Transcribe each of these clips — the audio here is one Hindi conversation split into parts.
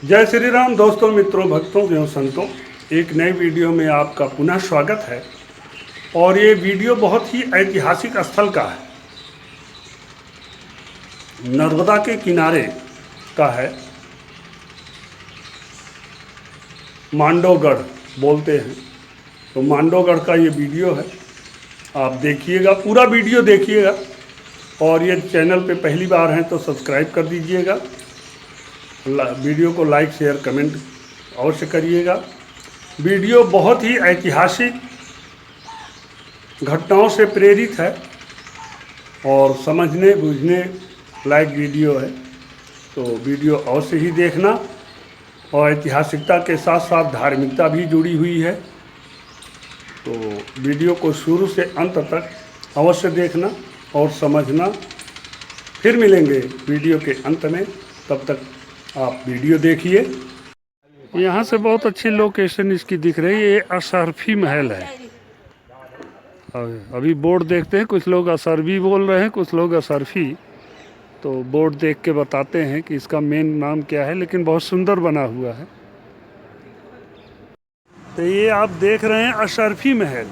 जय श्री राम दोस्तों, मित्रों, भक्तों एवं संतों, एक नए वीडियो में आपका पुनः स्वागत है। और ये वीडियो बहुत ही ऐतिहासिक स्थल का है, नर्मदा के किनारे का है। मांडवगढ़ बोलते हैं, तो मांडवगढ़ का ये वीडियो है। आप देखिएगा, पूरा वीडियो देखिएगा। और ये चैनल पे पहली बार हैं तो सब्सक्राइब कर दीजिएगा। वीडियो को लाइक शेयर कमेंट अवश्य करिएगा। वीडियो बहुत ही ऐतिहासिक घटनाओं से प्रेरित है और समझने बूझने लायक वीडियो है, तो वीडियो अवश्य ही देखना। और ऐतिहासिकता के साथ साथ धार्मिकता भी जुड़ी हुई है, तो वीडियो को शुरू से अंत तक अवश्य देखना और समझना। फिर मिलेंगे वीडियो के अंत में, तब तक आप वीडियो देखिए। यहाँ से बहुत अच्छी लोकेशन इसकी दिख रही है। ये अशरफी महल है। अभी बोर्ड देखते हैं, कुछ लोग अशरफी बोल रहे हैं, कुछ लोग अशरफी। तो बोर्ड देख के बताते हैं कि इसका मेन नाम क्या है, लेकिन बहुत सुंदर बना हुआ है। तो ये आप देख रहे हैं अशरफी महल,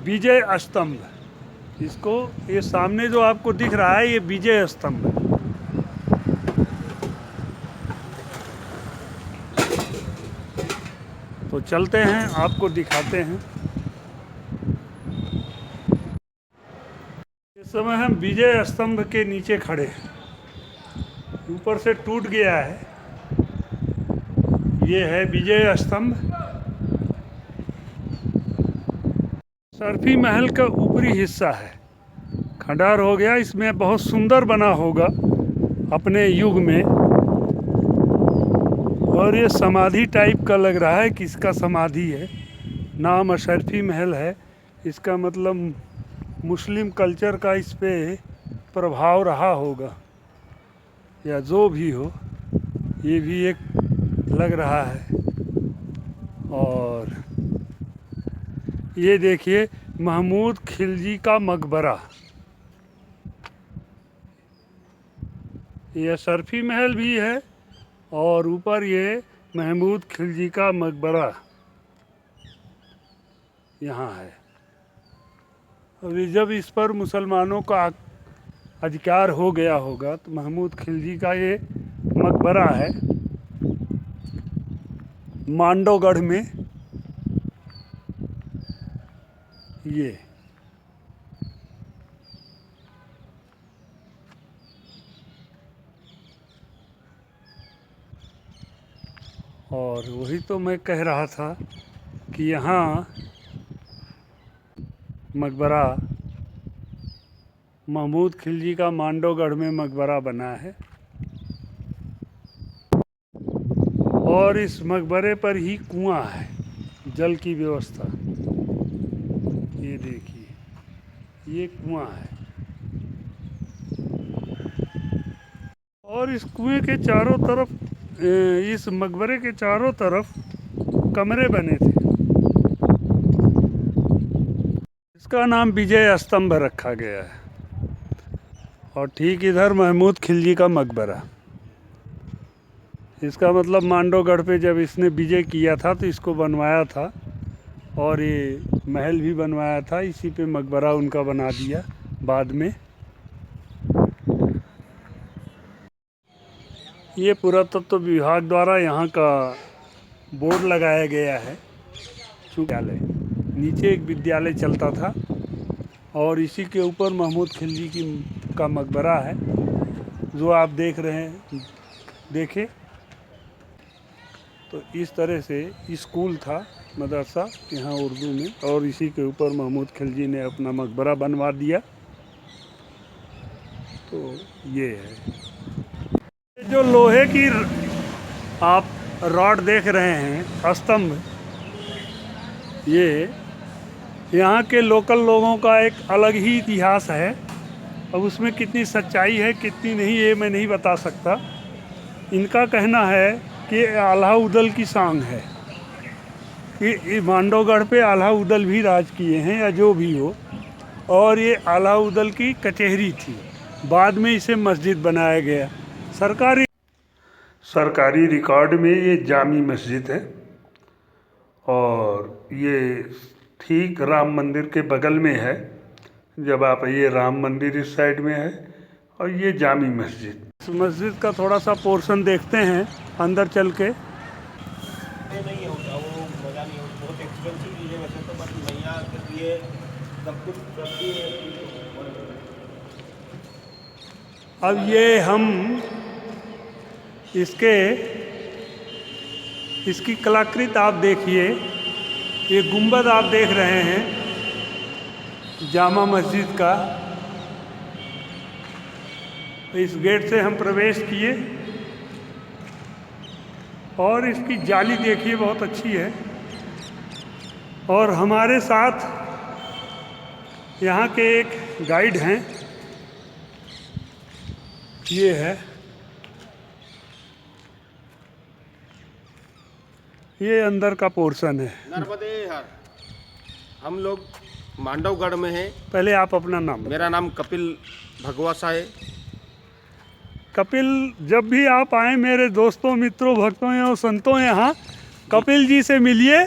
विजय स्तंभ। इसको ये सामने जो आपको दिख रहा है, ये विजय स्तंभ है। तो चलते हैं, आपको दिखाते हैं। इस समय हम विजय स्तंभ के नीचे खड़े हैं। ऊपर से टूट गया है। ये है विजय स्तंभ। अशरफी महल का ऊपरी हिस्सा है, खंडहर हो गया। इसमें बहुत सुंदर बना होगा अपने युग में। और ये समाधि टाइप का लग रहा है, किसका समाधि है। नाम अशरफी महल है, इसका मतलब मुस्लिम कल्चर का इस पे प्रभाव रहा होगा, या जो भी हो, ये भी एक लग रहा है। और ये देखिए, महमूद खिलजी का मकबरा। ये अशरफी महल भी है और ऊपर ये महमूद खिलजी का मकबरा यहाँ है। अभी जब इस पर मुसलमानों का अधिकार हो गया होगा, तो महमूद खिलजी का ये मकबरा है मांडवगढ़ में। ये और वही तो मैं कह रहा था कि यहाँ मकबरा महमूद खिलजी का मांडवगढ़ में मकबरा बना है। और इस मकबरे पर ही कुआं है, जल की व्यवस्था। ये देखिए, ये कुआं है। और इस कुएं के चारों तरफ, इस मकबरे के चारों तरफ कमरे बने थे। इसका नाम विजय स्तंभ रखा गया है। और ठीक इधर महमूद खिलजी का मकबरा। इसका मतलब मांडवगढ़ पे जब इसने विजय किया था तो इसको बनवाया था, और ये महल भी बनवाया था। इसी पे मकबरा उनका बना दिया बाद में। ये पुरातत्व विभाग द्वारा यहाँ का बोर्ड लगाया गया है। विद्यालय, नीचे एक विद्यालय चलता था और इसी के ऊपर महमूद खिलजी का मकबरा है, जो आप देख रहे हैं। देखे तो इस तरह से स्कूल था, मदरसा यहाँ उर्दू में, और इसी के ऊपर महमूद खिलजी ने अपना मकबरा बनवा दिया। तो ये है जो लोहे की आप रॉड देख रहे हैं, स्तंभ। ये यहाँ के लोकल लोगों का एक अलग ही इतिहास है। अब उसमें कितनी सच्चाई है कितनी नहीं, ये मैं नहीं बता सकता। इनका कहना है कि आल्हा उदल की सांग है, कि मांडवगढ़ पे आल्हा उदल भी राज किए हैं, या जो भी हो। और ये आल्हा उदल की कचहरी थी, बाद में इसे मस्जिद बनाया गया। सरकारी रिकॉर्ड में ये जामी मस्जिद है और ये ठीक राम मंदिर के बगल में है। जब आप ये राम मंदिर इस साइड में है और ये जामी मस्जिद। इस मस्जिद का थोड़ा सा पोर्शन देखते हैं अंदर चल के। नहीं होता वो मज़ा नहीं होता, बहुत एक्सपेंसिव चीज़ है वैसे तो, बट मैया के लिए सब कुछ करती है। अब ये हम इसकी कलाकृति आप देखिए, ये गुंबद आप देख रहे हैं जामा मस्जिद का। इस गेट से हम प्रवेश किए और इसकी जाली देखिए बहुत अच्छी है। और हमारे साथ यहाँ के एक गाइड हैं, ये है, ये अंदर का पोर्शन है। नर्मदे हर, हम लोग मांडवगढ़ में हैं। पहले आप अपना नाम बताइए। मेरा नाम कपिल भगवासा है। कपिल, जब भी आप आए मेरे दोस्तों, मित्रों, भक्तों और संतों, यहाँ कपिल जी से मिलिए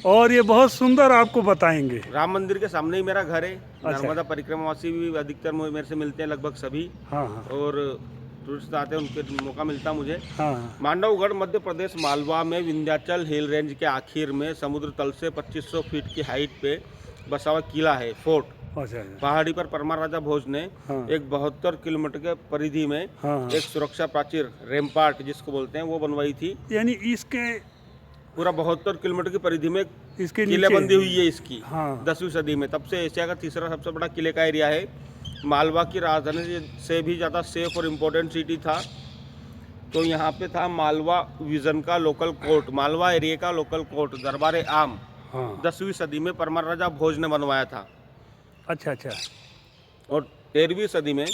और ये बहुत सुंदर आपको बताएंगे। राम मंदिर के सामने ही मेरा घर है। अच्छा। नर्मदा परिक्रमावासी भी अधिकतर मेरे से मिलते हैं, लगभग सभी। हाँ हाँ और टूरिस्ट आते हैं, उनके मौका मिलता मुझे। हाँ। मांडवगढ़ मध्य प्रदेश मालवा में विंध्याचल हिल रेंज के आखिर में समुद्र तल से 2500 फीट की हाइट पे बसा हुआ किला है, फोर्ट। अच्छा। पहाड़ी पर परमार राजा भोज ने हाँ। एक 72 किलोमीटर के परिधि में हाँ। एक सुरक्षा प्राचीर, रेम्पार्ट जिसको बोलते हैं, वो बनवाई थी। यानी इसके पूरा 72 किलोमीटर की परिधि में इसके किलेबंदी हुई है इसकी। हाँ। 10वीं सदी में, तब से एशिया का तीसरा सबसे बड़ा किले का एरिया है। मालवा की राजधानी से भी ज़्यादा सेफ और इम्पोर्टेंट सिटी था। तो यहाँ पे था मालवा विजन का लोकल कोर्ट, मालवा एरिया का लोकल कोर्ट, दरबार आम। हाँ। 10वीं सदी में परमार राजा भोज ने बनवाया था। अच्छा अच्छा। और 13वीं सदी में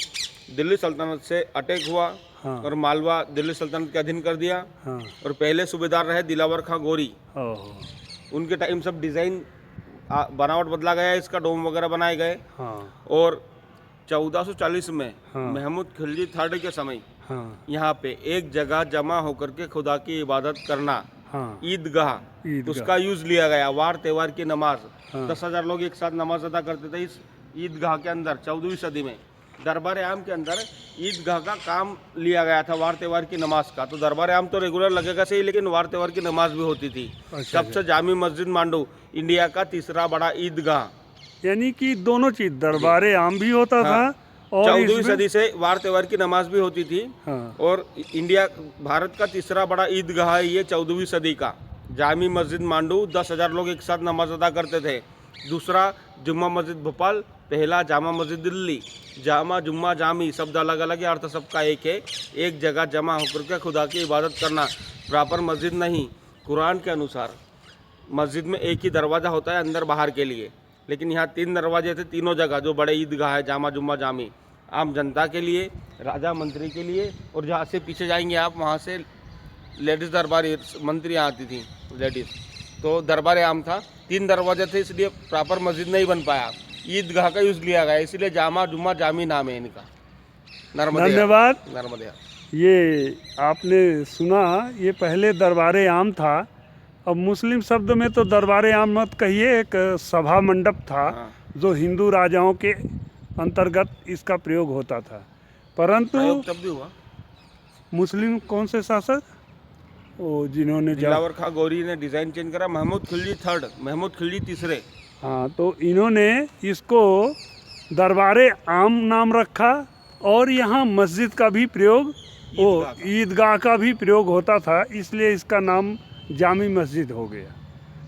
दिल्ली सल्तनत से अटैक हुआ। हाँ। और मालवा दिल्ली सल्तनत के अधीन कर दिया। हाँ। और पहले सूबेदार रहे दिलावर खां गोरी। ओह। उनके टाइम सब डिज़ाइन बनावट बदला गया, इसका डोम वगैरह बनाए गए। हाँ। और 1440 में हाँ। महमूद खिलजी थर्ड के समय हाँ। यहाँ पे एक जगह जमा होकर के खुदा की इबादत करना, हाँ। ईदगाह, उसका यूज लिया गया। वार त्योहार की नमाज, हाँ। 10,000 लोग एक साथ नमाज अदा करते थे इस ईदगाह के अंदर। 14वीं सदी में दरबार आम के अंदर ईदगाह का काम लिया गया था, वार त्योहार की नमाज का। तो दरबार आम तो रेगुलर लगेगा सही, लेकिन वार त्योहार की नमाज भी होती थी। अच्छा। सबसे जामी मस्जिद मांडू इंडिया का तीसरा बड़ा ईदगाह। यानी कि दोनों चीज, दरबारे आम भी होता हाँ। था और 14वीं सदी से वार त्योहार की नमाज भी होती थी। हाँ। और इंडिया, भारत का तीसरा बड़ा ईदगाह है ये 14वीं सदी का जामी मस्जिद मांडू। 10,000 लोग एक साथ नमाज अदा करते थे। दूसरा जुम्मा मस्जिद भोपाल, पहला जामा मस्जिद दिल्ली। जामा, जुम्मा, जामी शब्द अलग अलग है, अर्थ सबका एक है। एक जगह जमा होकर के खुदा की इबादत करना, प्रॉपर मस्जिद नहीं। कुरान के अनुसार मस्जिद में एक ही दरवाज़ा होता है अंदर बाहर के लिए, लेकिन यहाँ 3 दरवाजे थे तीनों जगह। जो बड़े ईदगाह है जामा, जुम्मा, जामी, आम जनता के लिए, राजा मंत्री के लिए। और जहाँ से पीछे जाएंगे आप, वहाँ से लेडीज़ दरबार मंत्री आती थी, लेडीज़। तो दरबार आम था, 3 दरवाजे थे, इसलिए प्रॉपर मस्जिद नहीं बन पाया। ईदगाह का यूज़ लिया गया, इसलिए जामा, जुम्मा, जामी नाम है इनका। नर्मदे। धन्यवाद। नर्मदे। ये आपने सुना, ये पहले दरबारे आम था। अब मुस्लिम शब्द में तो दरबारे आम मत कहिए, एक सभा मंडप था। हाँ। जो हिंदू राजाओं के अंतर्गत इसका प्रयोग होता था। परंतु तब भी हुआ। मुस्लिम कौन से शासक, वो जिन्होंने दिलावर खां गौरी ने डिज़ाइन चेंज करा, महमूद खिलजी थर्ड, महमूद खिलजी तीसरे। हाँ, तो इन्होंने इसको दरबारे आम नाम रखा। और यहाँ मस्जिद का भी प्रयोग, वो ईदगाह का भी प्रयोग होता था, इसलिए इसका नाम जामी मस्जिद हो गया।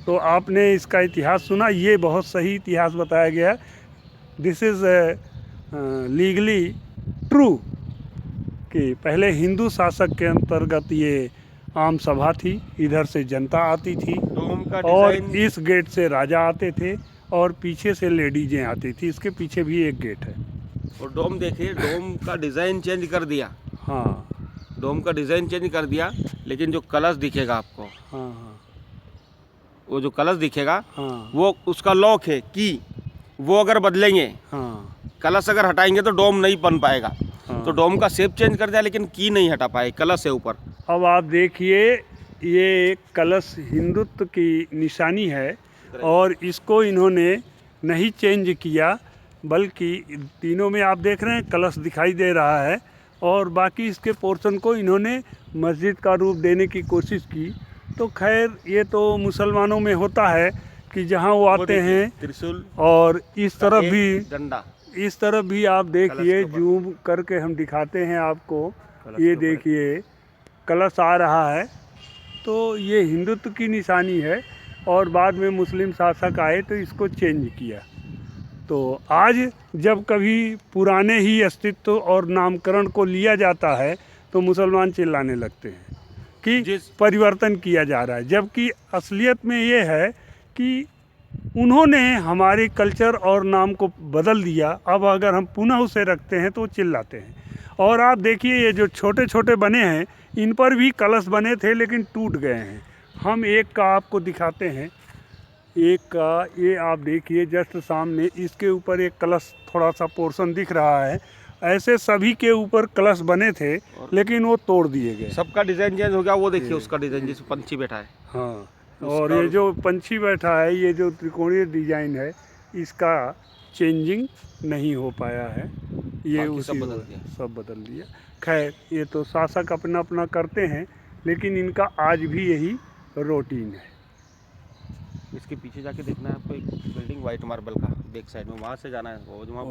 तो आपने इसका इतिहास सुना, ये बहुत सही इतिहास बताया गया। दिस इज़ लीगली ट्रू कि पहले हिंदू शासक के अंतर्गत ये आम सभा थी, इधर से जनता आती थी डोम का और डिज़ाइन, इस गेट से राजा आते थे और पीछे से लेडीजें आती थी। इसके पीछे भी एक गेट है। और डोम देखिए, डोम का डिज़ाइन चेंज कर दिया। हाँ। डोम का डिज़ाइन चेंज कर दिया, लेकिन जो कलश दिखेगा आपको, हाँ हाँ वो जो कलश दिखेगा, हाँ वो उसका लॉक है की, वो अगर बदलेंगे, हाँ कलश अगर हटाएंगे तो डोम नहीं बन पाएगा। हाँ। तो डोम का शेप चेंज कर दिया लेकिन की नहीं हटा पाए, कलश है ऊपर। अब आप देखिए, ये एक कलश हिंदुत्व की निशानी है और इसको इन्होंने नहीं चेंज किया, बल्कि तीनों में आप देख रहे हैं कलश दिखाई दे रहा है और बाकी इसके पोर्शन को इन्होंने मस्जिद का रूप देने की कोशिश की। तो खैर ये तो मुसलमानों में होता है कि जहाँ वो आते हैं। त्रिशूल और इस तरफ एक भी, डंडा, इस तरफ भी आप देखिए, जूम करके हम दिखाते हैं आपको, ये देखिए कलश आ रहा है। तो ये हिंदुत्व की निशानी है और बाद में मुस्लिम शासक आए तो इसको चेंज किया। तो आज जब कभी पुराने ही अस्तित्व और नामकरण को लिया जाता है तो मुसलमान चिल्लाने लगते हैं कि परिवर्तन किया जा रहा है, जबकि असलियत में ये है कि उन्होंने हमारे कल्चर और नाम को बदल दिया। अब अगर हम पुनः उसे रखते हैं तो वो चिल्लाते हैं। और आप देखिए, ये जो छोटे छोटे बने हैं इन पर भी कलश बने थे लेकिन टूट गए हैं। हम एक का आपको दिखाते हैं, एक का ये आप देखिए जस्ट सामने, इसके ऊपर एक कलश थोड़ा सा पोर्शन दिख रहा है। ऐसे सभी के ऊपर कलश बने थे लेकिन वो तोड़ दिए गए। सबका डिजाइन चेंज हो गया। वो देखिए उसका डिजाइन, जिस पंछी बैठा है। हाँ, और ये जो पंछी बैठा है, ये जो त्रिकोणीय डिजाइन है, इसका चेंजिंग नहीं हो पाया है। ये उसी सब बदल दिया। खैर, ये तो शासक अपना अपना करते हैं लेकिन इनका आज भी यही रूटीन है। इसके पीछे जाके देखना है आपको, एक बिल्डिंग वाइट मार्बल का, बैक साइड में, वहाँ से जाना है। वो वहाँ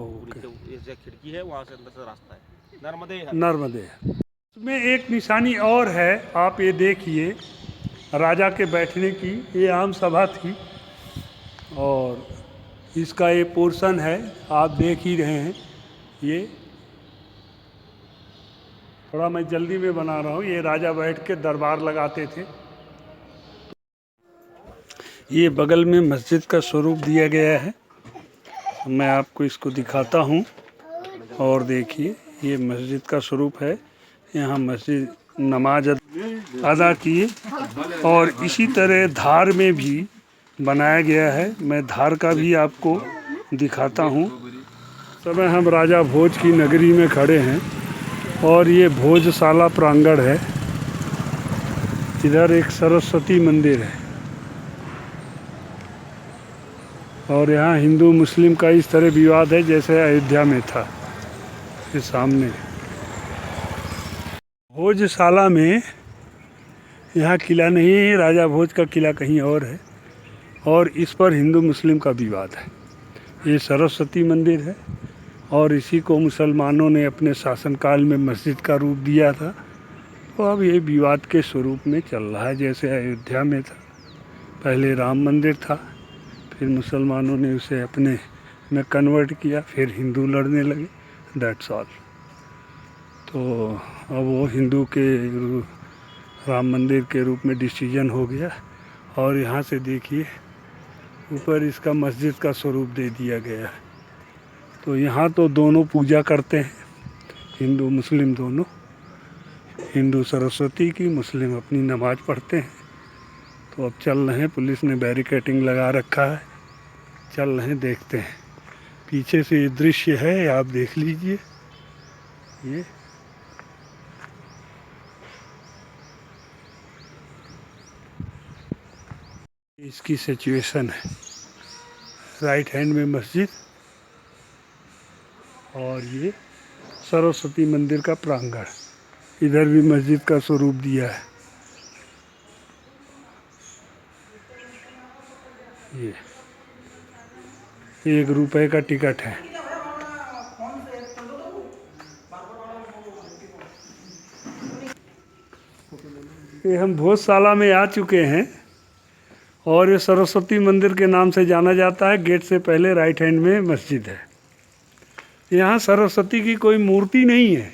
नीचे खिड़की है, वहाँ से अंदर से रास्ता है। नर्मदे इसमें एक निशानी और है, आप ये देखिए, राजा के बैठने की ये आम सभा थी और इसका ये पोर्शन है, आप देख ही रहे हैं। ये थोड़ा मैं जल्दी में बना रहा हूँ। ये राजा बैठ के दरबार लगाते थे। ये बगल में मस्जिद का स्वरूप दिया गया है, मैं आपको इसको दिखाता हूँ। और देखिए, ये मस्जिद का स्वरूप है। यहाँ मस्जिद नमाज अदा किए और इसी तरह धार में भी बनाया गया है। मैं धार का भी आपको दिखाता हूँ। समय हम राजा भोज की नगरी में खड़े हैं और ये भोजशाला प्रांगण है। इधर एक सरस्वती मंदिर है और यहाँ हिंदू मुस्लिम का इस तरह विवाद है जैसे अयोध्या में था। ये सामने भोजशाला में, यहाँ किला नहीं है, राजा भोज का किला कहीं और है और इस पर हिंदू मुस्लिम का विवाद है। ये सरस्वती मंदिर है और इसी को मुसलमानों ने अपने शासनकाल में मस्जिद का रूप दिया था। तो अब ये विवाद के स्वरूप में चल रहा है, जैसे अयोध्या में था। पहले राम मंदिर था, फिर मुसलमानों ने उसे अपने में कन्वर्ट किया, फिर हिंदू लड़ने लगे। That's all. तो अब वो हिंदू के राम मंदिर के रूप में डिसीजन हो गया और यहाँ से देखिए ऊपर इसका मस्जिद का स्वरूप दे दिया गया है। तो यहाँ तो दोनों पूजा करते हैं, हिंदू मुस्लिम दोनों। हिंदू सरस्वती की, मुस्लिम अपनी नमाज पढ़ते हैं। तो अब चल रहे हैं, पुलिस ने बैरिकेडिंग लगा रखा है, चल रहे हैं, देखते हैं। पीछे से ये दृश्य है, आप देख लीजिए। ये इसकी सिचुएशन है। राइट हैंड में मस्जिद और ये सरस्वती मंदिर का प्रांगण। इधर भी मस्जिद का स्वरूप दिया है। ये ₹1 का टिकट है। ये हम भोजशाला में आ चुके हैं और ये सरस्वती मंदिर के नाम से जाना जाता है। गेट से पहले राइट हैंड में मस्जिद है। यहाँ सरस्वती की कोई मूर्ति नहीं है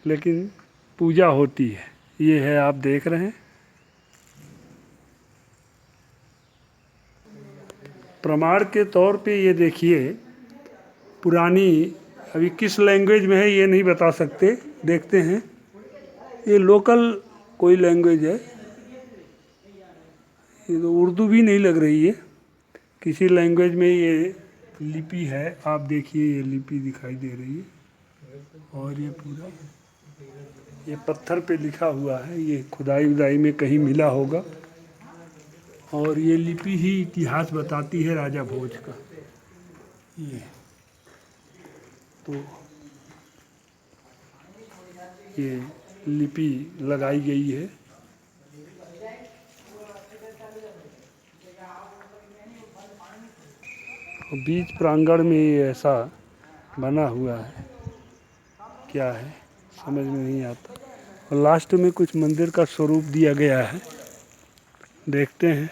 लेकिन पूजा होती है। ये है, आप देख रहे हैं। प्रमाण के तौर पे ये देखिए, पुरानी, अभी किस लैंग्वेज में है ये नहीं बता सकते, देखते हैं। ये लोकल कोई लैंग्वेज है, ये तो उर्दू भी नहीं लग रही है, किसी लैंग्वेज में ये लिपि है। आप देखिए, ये लिपि दिखाई दे रही है और ये पूरा ये पत्थर पे लिखा हुआ है, ये खुदाई उदाई में कहीं मिला होगा। और ये लिपि ही इतिहास बताती है राजा भोज का। ये तो ये लिपि लगाई गई है। और बीच प्रांगण में ये ऐसा बना हुआ है, क्या है समझ में नहीं आता। और लास्ट में कुछ मंदिर का स्वरूप दिया गया है, देखते हैं।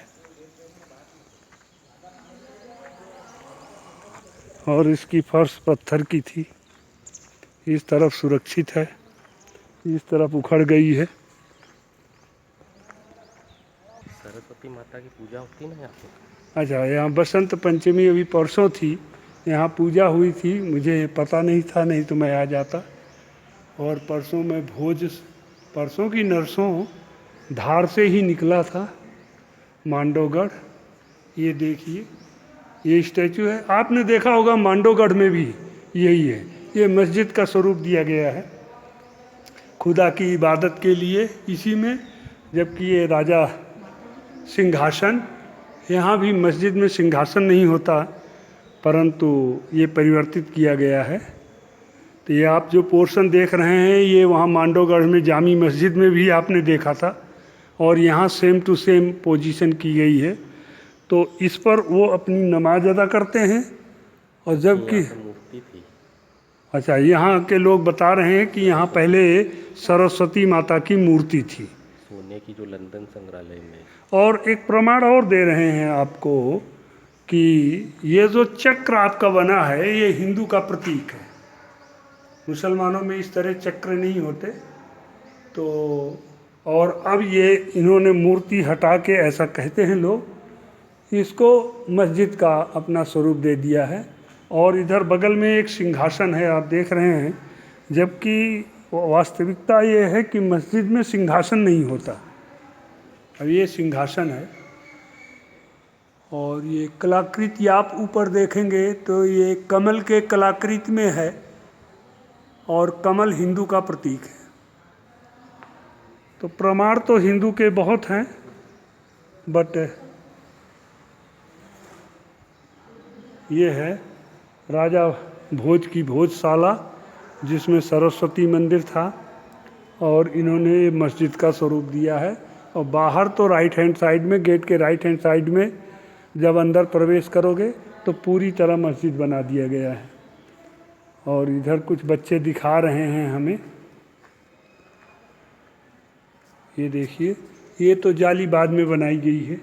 और इसकी फर्श पत्थर की थी, इस तरफ सुरक्षित है, इस तरफ उखड़ गई है। सरस्वती माता की पूजा होती ना यहाँ पे। अच्छा, यहाँ बसंत पंचमी अभी परसों थी, यहाँ पूजा हुई थी, मुझे पता नहीं था, नहीं तो मैं आ जाता। और परसों मैं भोज, परसों की नरसों धार से ही निकला था मांडवगढ़। ये देखिए, ये स्टैचू है, आपने देखा होगा मांडवगढ़ में भी यही है। ये मस्जिद का स्वरूप दिया गया है खुदा की इबादत के लिए इसी में। जबकि ये राजा सिंहासन, यहाँ भी मस्जिद में सिंहासन नहीं होता, परंतु ये परिवर्तित किया गया है। तो ये आप जो पोर्शन देख रहे हैं, ये वहाँ मांडवगढ़ में जामी मस्जिद में भी आपने देखा था, और यहाँ सेम टू सेम पोजीशन की गई है। तो इस पर वो अपनी नमाज अदा करते हैं। और जबकि मूर्ति थी। अच्छा, यहाँ के लोग बता रहे हैं कि यहाँ पहले सरस्वती माता की मूर्ति थी, सोने की, जो लंदन संग्रहालय में। और एक प्रमाण और दे रहे हैं आपको कि ये जो चक्र आपका बना है, ये हिंदू का प्रतीक है। मुसलमानों में इस तरह चक्र नहीं होते। तो और अब ये इन्होंने मूर्ति हटा के, ऐसा कहते हैं लोग, इसको मस्जिद का अपना स्वरूप दे दिया है। और इधर बगल में एक सिंहासन है, आप देख रहे हैं, जबकि वास्तविकता ये है कि मस्जिद में सिंहासन नहीं होता। अब ये सिंहासन है, और ये कलाकृति आप ऊपर देखेंगे तो ये कमल के कलाकृति में है, और कमल हिंदू का प्रतीक है। तो प्रमाण तो हिंदू के बहुत हैं, बट ये है राजा भोज की भोजशाला, जिसमें सरस्वती मंदिर था, और इन्होंने मस्जिद का स्वरूप दिया है। और बाहर तो राइट हैंड साइड में, गेट के राइट हैंड साइड में जब अंदर प्रवेश करोगे तो पूरी तरह मस्जिद बना दिया गया है। और इधर कुछ बच्चे दिखा रहे हैं हमें, ये देखिए, ये तो जाली बाद में बनाई गई है,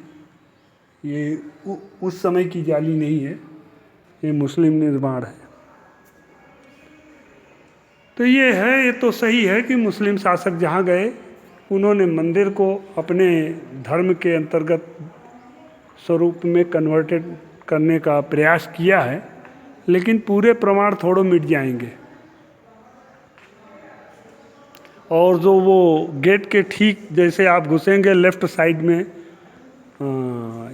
ये उस समय की जाली नहीं है, ये मुस्लिम निर्माण है। तो ये है, ये तो सही है कि मुस्लिम शासक जहाँ गए, उन्होंने मंदिर को अपने धर्म के अंतर्गत स्वरूप में कन्वर्टेड करने का प्रयास किया है, लेकिन पूरे प्रमाण थोड़े मिट जाएंगे। और जो वो गेट के ठीक जैसे आप घुसेंगे, लेफ्ट साइड में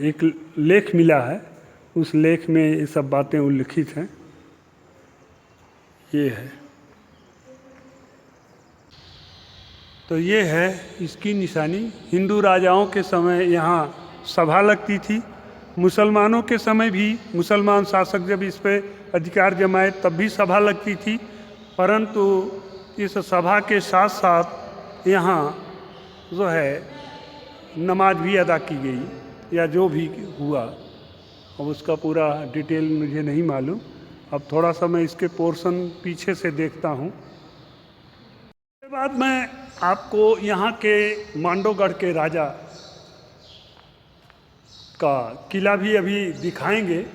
एक लेख मिला है, उस लेख में ये सब बातें उल्लिखित हैं। ये है, तो ये है इसकी निशानी। हिंदू राजाओं के समय यहाँ सभा लगती थी, मुसलमानों के समय भी, मुसलमान शासक जब इस पे अधिकार जमाए तब भी सभा लगती थी, परंतु इस सभा के साथ साथ यहाँ जो है नमाज भी अदा की गई, या जो भी हुआ। अब उसका पूरा डिटेल मुझे नहीं मालूम। अब थोड़ा सा मैं इसके पोर्शन पीछे से देखता हूँ। उसके बाद मैं आपको यहाँ के मांडवगढ़ के राजा का किला भी अभी दिखाएंगे,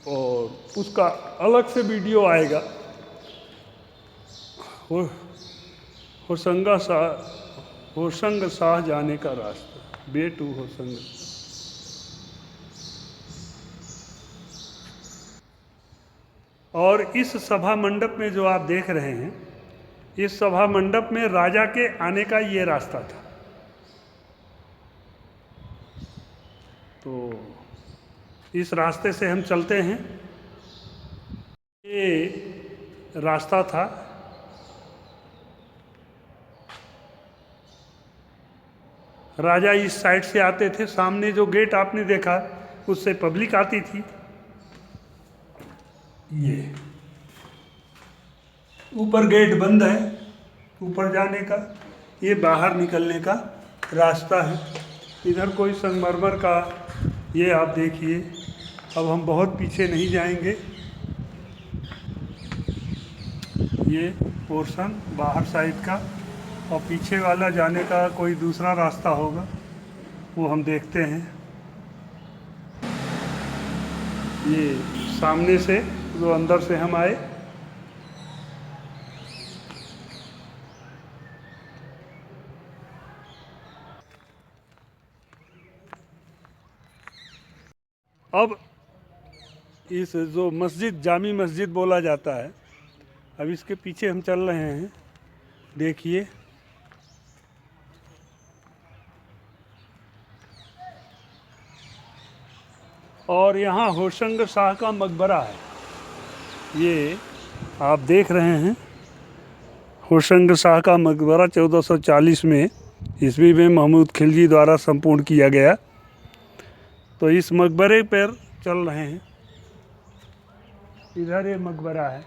और उसका अलग से वीडियो आएगा। होशंग शाह जाने का रास्ता, वे टू होशंग। और इस सभा मंडप में जो आप देख रहे हैं, इस सभा मंडप में राजा के आने का ये रास्ता था। तो इस रास्ते से हम चलते हैं। ये रास्ता था। राजा इस साइड से आते थे, सामने जो गेट आपने देखा उससे पब्लिक आती थी। ये ऊपर गेट बंद है, ऊपर जाने का, ये बाहर निकलने का रास्ता है। इधर कोई संगमरमर का, ये आप देखिए। अब हम बहुत पीछे नहीं जाएंगे, ये पोर्शन बाहर साइड का, और पीछे वाला जाने का कोई दूसरा रास्ता होगा, वो हम देखते हैं। ये सामने से जो अंदर से हम आए, अब इस जो मस्जिद, जामी मस्जिद बोला जाता है, अब इसके पीछे हम चल रहे हैं। देखिए, और यहाँ होशंग शाह का मकबरा है, ये आप देख रहे हैं। होशंग शाह का मकबरा 1440 में ईस्वी में महमूद खिलजी द्वारा संपूर्ण किया गया। तो इस मकबरे पर चल रहे हैं। इधर ये मकबरा है,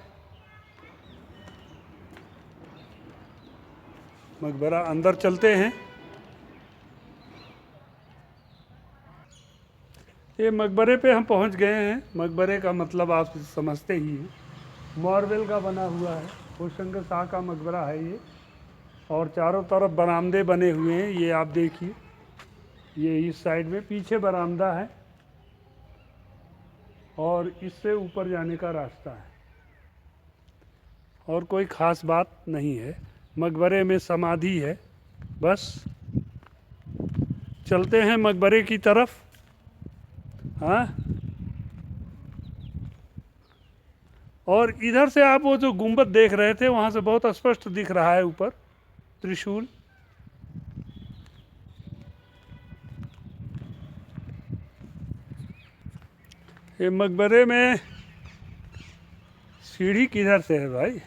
मकबरा अंदर चलते हैं। ये मकबरे पे हम पहुंच गए हैं। मकबरे का मतलब आप समझते ही हैं, मार्बल का बना हुआ है। होशंग शाह का मकबरा है ये, और चारों तरफ बरामदे बने हुए हैं। ये आप देखिए, ये इस साइड में पीछे बरामदा है, और इससे ऊपर जाने का रास्ता है। और कोई ख़ास बात नहीं है। मकबरे में समाधि है, बस। चलते हैं मकबरे की तरफ। हाँ, और इधर से आप वो जो गुंबद देख रहे थे, वहाँ से बहुत स्पष्ट दिख रहा है ऊपर त्रिशूल। ये मकबरे में सीढ़ी किधर से है भाई?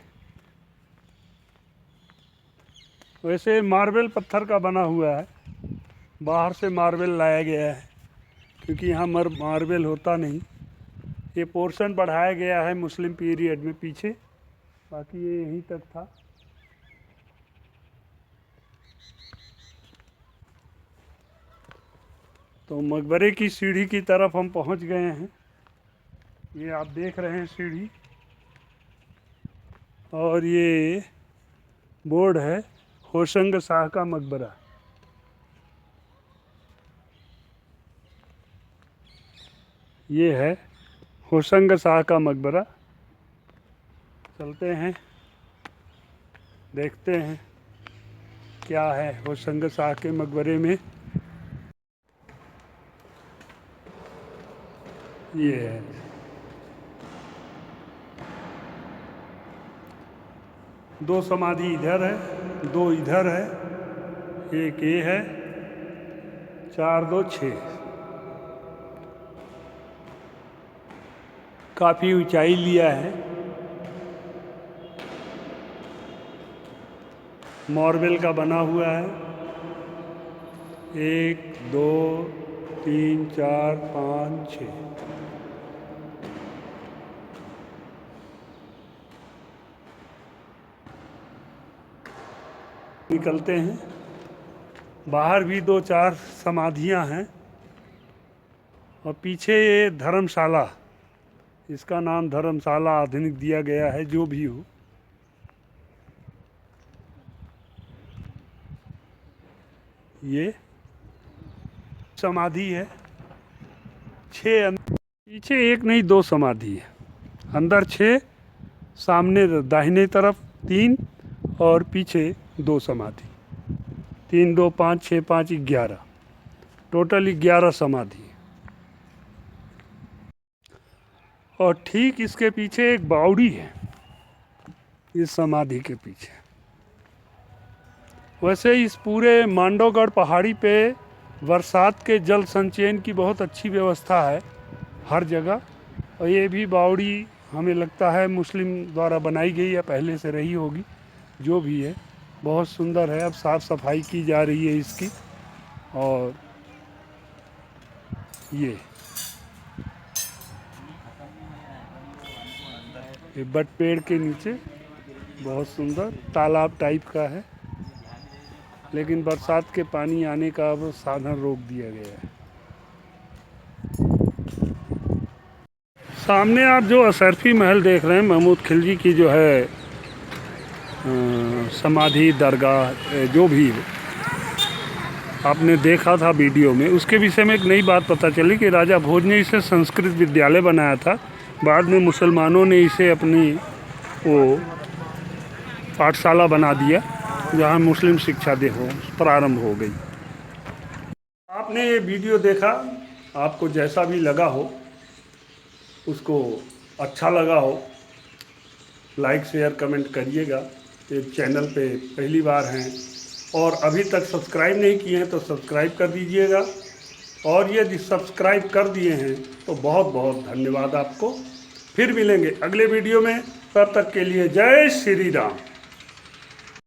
वैसे मार्बल पत्थर का बना हुआ है, बाहर से मार्बल लाया गया है, क्योंकि यहाँ मार्बल होता नहीं। ये पोर्शन बढ़ाया गया है मुस्लिम पीरियड में पीछे, बाकी ये यहीं तक था। तो मकबरे की सीढ़ी की तरफ हम पहुँच गए हैं। ये आप देख रहे हैं सीढ़ी, और ये बोर्ड है होशंग शाह का मकबरा। ये है होशंग शाह का मकबरा। चलते हैं, देखते हैं क्या है होशंग शाह के मकबरे में। ये है, दो समाधि इधर है, दो इधर है, एक ये है, 4 2 6। काफ़ी ऊंचाई लिया है। मार्बल का बना हुआ है। 1 2 3 4 5 6। निकलते हैं। बाहर भी 2 4 समाधियां हैं, और पीछे ये धर्मशाला, इसका नाम धर्मशाला आधुनिक दिया गया है, जो भी हो। ये समाधि है, 6 पीछे 1 नहीं 2 समाधि है। अंदर 6, सामने दाहिने तरफ 3, और पीछे 2 समाधि। 3 2 5 6 5 11, टोटल 11 समाधि। और ठीक इसके पीछे एक बावड़ी है, इस समाधि के पीछे। वैसे इस पूरे मांडवगढ़ पहाड़ी पे बरसात के जल संचयन की बहुत अच्छी व्यवस्था है हर जगह, और ये भी बावड़ी हमें लगता है मुस्लिम द्वारा बनाई गई या पहले से रही होगी, जो भी है बहुत सुंदर है। अब साफ़ सफाई की जा रही है इसकी। और ये बट पेड़ के नीचे बहुत सुंदर तालाब टाइप का है, लेकिन बरसात के पानी आने का अब साधन रोक दिया गया है। सामने आप जो अशरफी महल देख रहे हैं, महमूद खिलजी की जो है समाधि दरगाह जो भी आपने देखा था वीडियो में, उसके विषय में एक नई बात पता चली कि राजा भोज ने इसे संस्कृत विद्यालय बनाया था। बाद में मुसलमानों ने इसे अपनी वो पाठशाला बना दिया, जहाँ मुस्लिम शिक्षा प्रारंभ हो गई। आपने ये वीडियो देखा, आपको जैसा भी लगा हो, उसको अच्छा लगा हो, लाइक शेयर कमेंट करिएगा। ये चैनल पे पहली बार हैं और अभी तक सब्सक्राइब नहीं किए हैं तो सब्सक्राइब कर दीजिएगा, और यदि सब्सक्राइब कर दिए हैं तो बहुत बहुत धन्यवाद आपको। फिर मिलेंगे अगले वीडियो में, तब तक के लिए जय श्री राम।